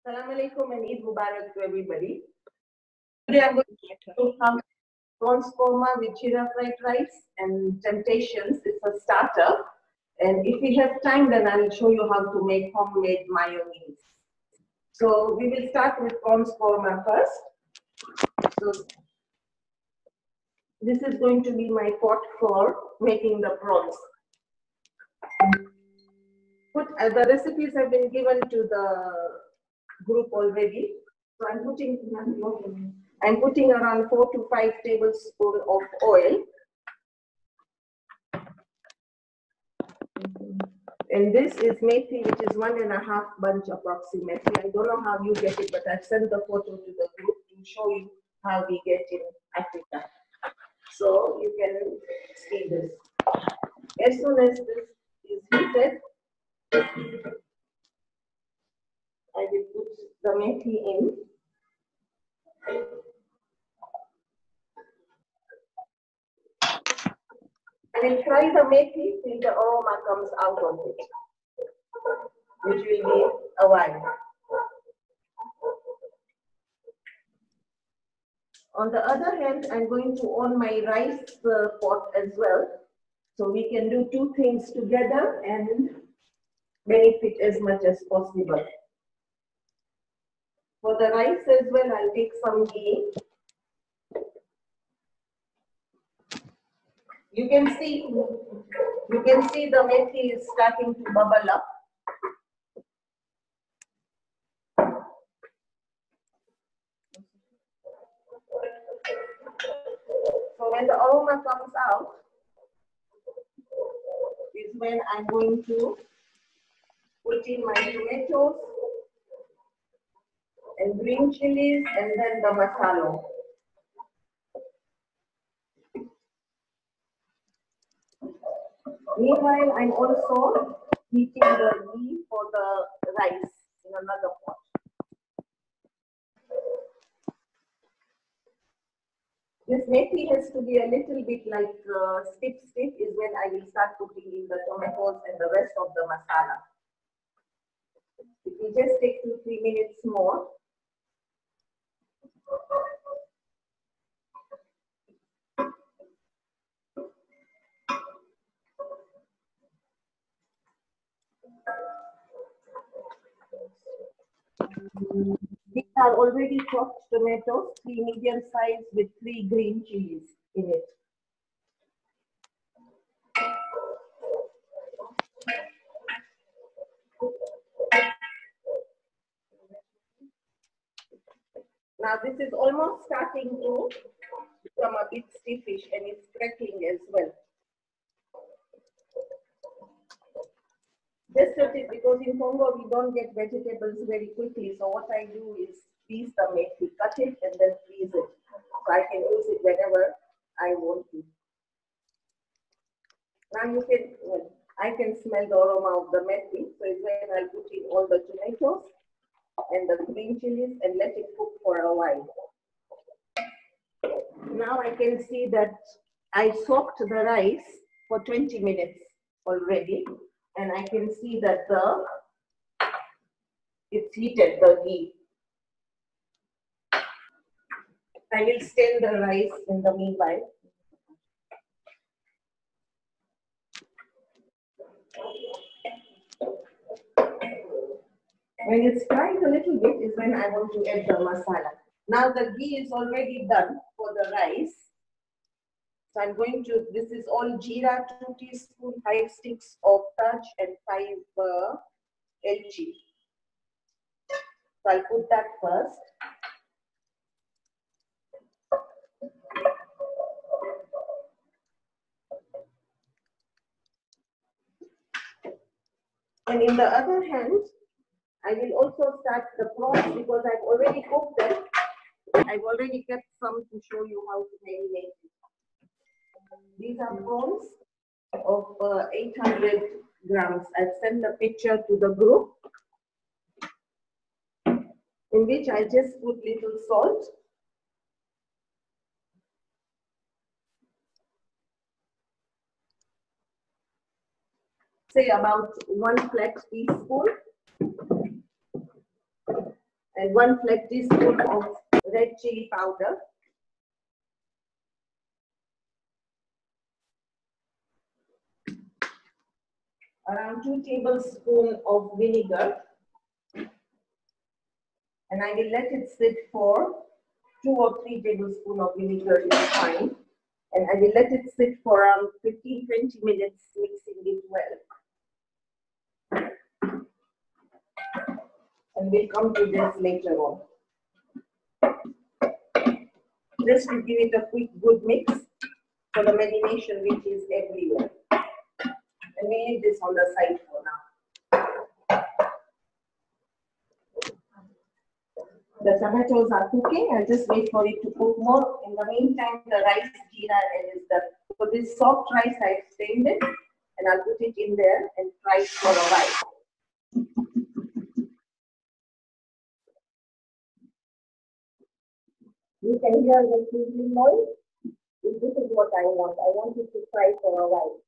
Assalamu alaikum and Eid Mubarak to everybody. Today I'm going to have Prawn Korma with Jeera fried rice and Temptations. It's a starter. And if we have time, then I'll show you how to make homemade mayonnaise. So we will start with Prawn Korma first. So this is going to be my pot for making the prawns. The recipes have been given to the group already. So I'm putting around 4 to 5 tablespoons of oil. And this is methi, which is 1.5 bunch approximately. I don't know how you get it, but I've sent the photo to the group to show you how we get in Africa. So you can see this. As soon as this is heated, I will put the methi in. I will fry the methi till the aroma comes out of it, which will be a while. On the other hand, I'm going to on my rice pot as well, so we can do two things together and benefit as much as possible. For the rice as well, I'll take some ghee. You can see the methi is starting to bubble up. So when the aroma comes out is when I'm going to put in my tomatoes and green chilies and then the masala. Meanwhile, I'm also heating the ghee for the rice in another pot. This methi has to be a little bit like stiff is when I will start putting in the tomatoes and the rest of the masala. It will just take 2-3 minutes more. These are already chopped tomatoes, 3 medium size with 3 green chilies in it. Now this is almost starting to become a bit stiffish and it's crackling as well. Just a tip, because in Congo we don't get vegetables very quickly, so what I do is freeze the methi, cut it and then freeze it, so I can use it whenever I want to. Now I can smell the aroma of the methi, so it's when I put in all the tomatoes and the green chilies and let it cook for a while. Now I can see that I soaked the rice for 20 minutes already. And I can see that it's heated, the ghee. I will stir the rice in the meanwhile. When it's fried a little bit is when I want to add the masala. Now the ghee is already done for the rice. So I'm going to, this is all jeera, 2 teaspoons, 5 sticks of taj and 5 elchi. So I'll put that first. And in the other hand, I will also start the prawns because I've already cooked them. I've already kept some to show you how to marinate it. These are prawns of 800 grams. I've sent the picture to the group, in which I just put little salt. Say about 1 flat teaspoon. and 1 flat teaspoon of red chili powder. Around 2 tablespoons of vinegar. And I will let it sit for 2 or 3 tablespoons of vinegar is fine. And I will let it sit for around 15-20 minutes, mixing it well. And we'll come to this later on. Just to give it a quick good mix for the marination which is everywhere. And we leave this on the side for now. The tomatoes are cooking. I'll just wait for it to cook more. In the meantime, the rice jeera is done. So this soft rice, I've steamed it and I'll put it in there and fry it for a while. You can hear the sizzling noise. This is what I want. I want it to fry for a while,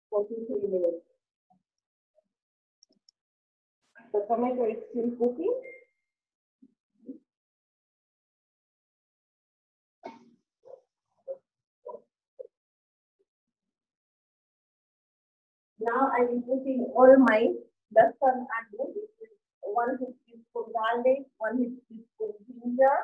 for 2-3 minutes. The tomato is still cooking. Now I will put in all my lasan adu, which is 1 teaspoon garlic, 1 teaspoon ginger,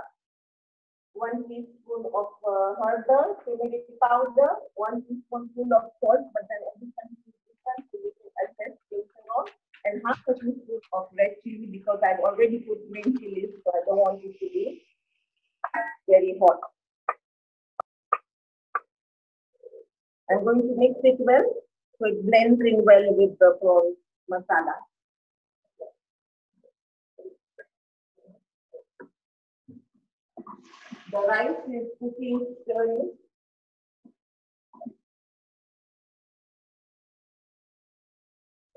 1 teaspoon of herbal, turmeric powder, 1 teaspoonful of salt, but then everything is different, so you can adjust later on, and half a teaspoon of red chili because I've already put green chilies, so I don't want it to be very hot. I'm going to mix it well, so it blends in well with the prawn masala. The rice is cooking slowly.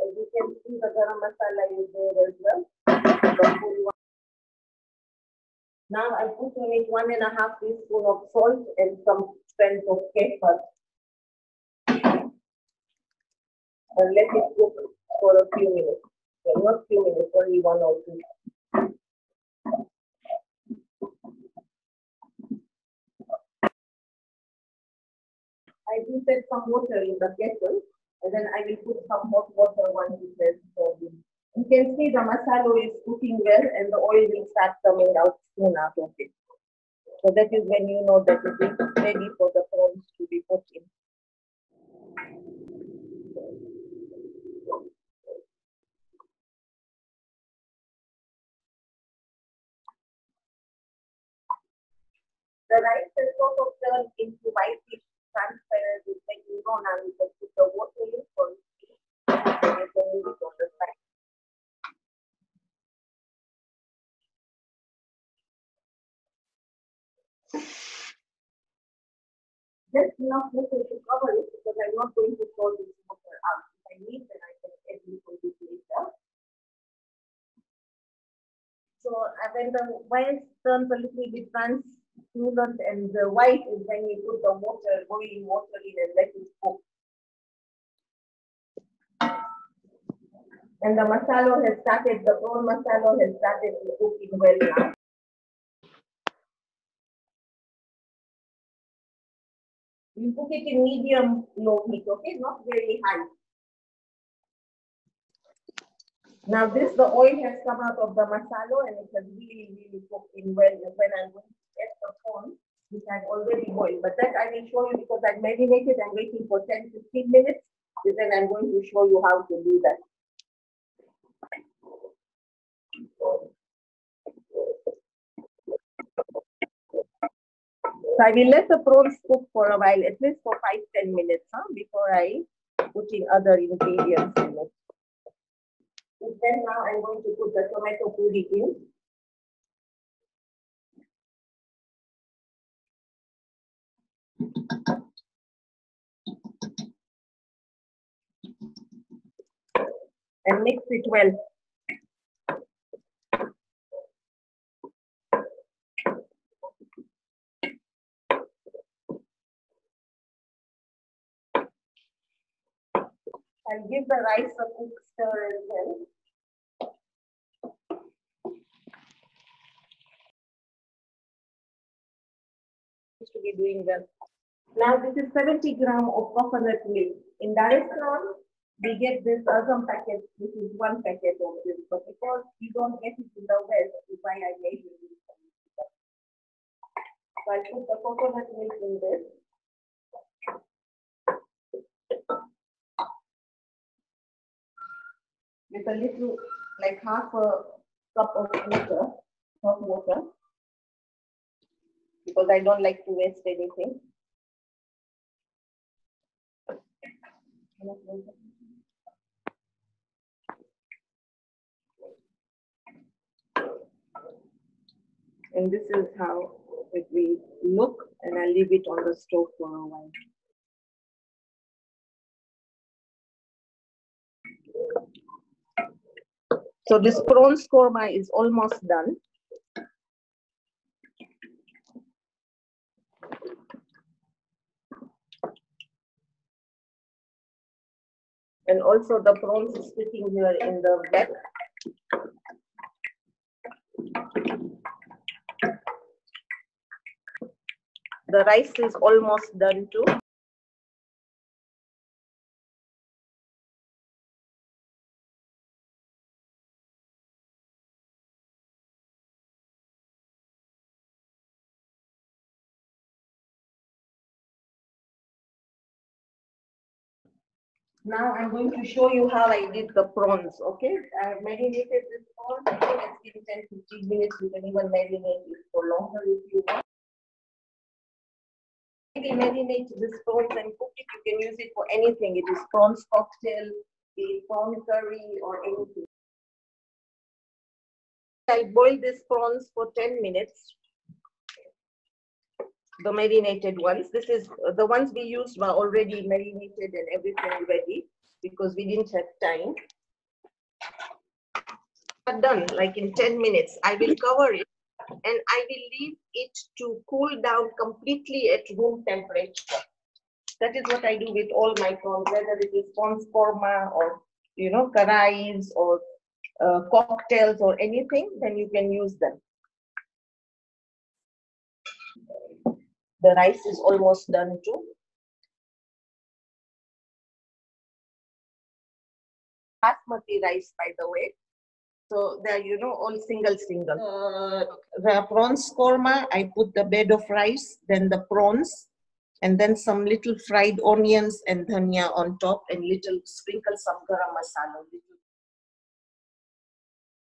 As you can see, the garam masala is there as well. The full one. Now I put in it 1.5 teaspoon of salt and some strength of kefir. And let it cook for a few minutes. Okay, not few minutes, only 1 or 2. I do set some water in the kettle, and then I will put some hot water once it is serving. You can see the masala is cooking well, and the oil will start coming out soon out of it. So that is when you know that it is ready for the prawns to be put in. The rice has sort of turned into whitish transparent, when you know now you can put the water in for it. And you can use it on the side. Just enough water to cover it because I'm not going to pour this water out. If I need, then I can add a little bit later. So when the rice turns a little bit translucent and the white is when you put the water, boiling water in and let it cook. And the masala has started, the prawn masala has started cooking well now. You cook it in medium low heat, okay? Not very high. Now the oil has come out of the masala and it has really cooked in well. When I'm going to add the prawn, which I've already boiled. But that I will show you because I've marinated and waiting for 10-15 minutes. Then I'm going to show you how to do that. So I will let the prawns cook for a while, at least for 5-10 minutes, before I put in other ingredients in it. Then now I'm going to put the tomato puree in. And mix it well. I'll give the rice a quick stir as well. be doing well. Now this is 70 gram of coconut milk. In Dar es Salaam, we get this Azam packet. This is one packet of this, but because you don't get it in the West, is why I made it. So I put the coconut milk in this. With a little, like half a cup of water, hot water, because I don't like to waste anything. And this is how it will look, and I'll leave it on the stove for a while. So this prawn korma is almost done. And also the prawns is sitting here in the back. The rice is almost done too. Now I'm going to show you how I did the prawns, okay? I marinated this prawn. I think it's been 10-15 minutes. You can even marinate it for longer if you want. Maybe marinate this prawns and cook it. You can use it for anything. It is prawns cocktail, the prawn curry, or anything. I boiled these prawns for 10 minutes. The marinated ones. This is the ones we used were already marinated and everything ready because we didn't have time. But done like in 10 minutes. I will cover it and I will leave it to cool down completely at room temperature. That is what I do with all my prawns, whether it is prawn korma or karais or cocktails or anything, then you can use them. The rice is almost done too. Basmati rice, by the way. So they're, all single. The prawns korma, I put the bed of rice, then the prawns, and then some little fried onions and dhania on top, and little sprinkle some garam masala, little